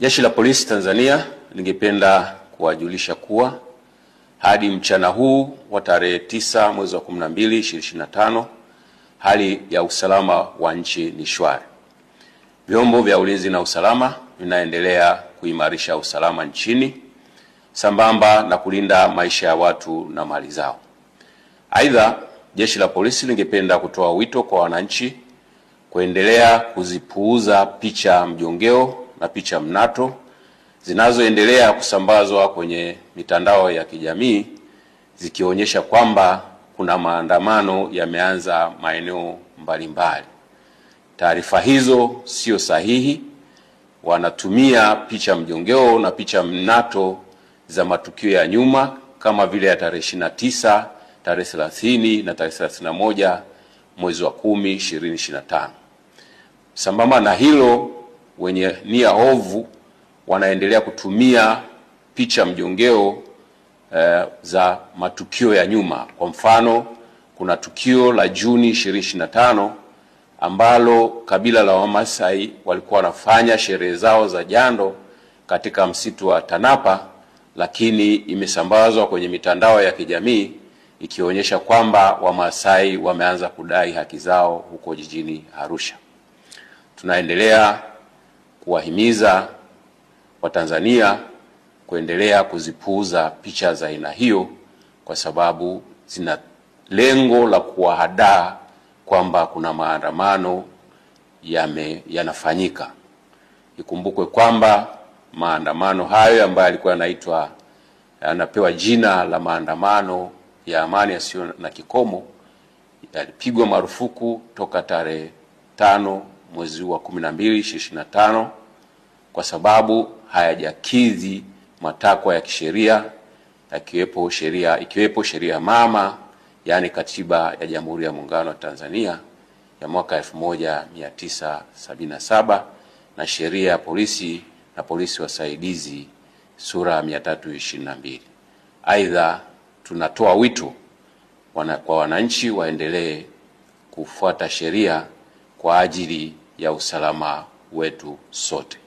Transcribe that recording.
Jeshi la Polisi Tanzania lingependa kuwajulisha kuwa hadi mchana huu wa tarehe 9 mwezi wa 12 2025 hali ya usalama wa nchi ni shwari. Vyombo vya ulinzi na usalama vinaendelea kuimarisha usalama nchini sambamba na kulinda maisha ya watu na mali zao. Aidha, Jeshi la Polisi lingependa kutoa wito kwa wananchi kuendelea kuzipuuza picha mjongeo na picha mnato zinazoendelea kusambazwa kwenye mitandao ya kijamii zikionyesha kwamba kuna maandamano yameanza maeneo mbalimbali. Taarifa hizo sio sahihi. Wanatumia picha mjongeo na picha mnato za matukio ya nyuma kama vile ya tarehe 29, tarehe 30 na tarehe 31 mwezi wa 10 2025. Sambamba na hilo, wenye nia ovu wanaendelea kutumia picha mjongeo za matukio ya nyuma. Kwa mfano, kuna tukio la Juni 2025 ambalo kabila la Wamasai walikuwa wanafanya sherehe zao za jando katika msitu wa Tanapa, lakini imesambazwa kwenye mitandao ya kijamii ikionyesha kwamba Wamasai wameanza kudai haki zao huko jijini Arusha. Tunaendelea kuwahimiza Watanzania kuendelea kuzipuuza picha za aina hiyo kwa sababu zina lengo la kuwahadaa kwamba kuna maandamano yanafanyika. Ikumbukwe kwamba maandamano hayo ambayo yalikuwa yanapewa jina la maandamano ya amani yasiyo na kikomo yalipigwa marufuku toka tarehe 5 mwezi wa 12 2025 kwa sababu hayajakidhi matakwa ya kisheria ikiwepo sheria mama, yani Katiba ya Jamhuri ya Muungano wa Tanzania ya mwaka 1977 na sheria ya polisi na polisi wasaidizi sura 322. Aidha, tunatoa wito kwa wananchi waendelee kufuata sheria kwa ajili ya usalama wetu sote.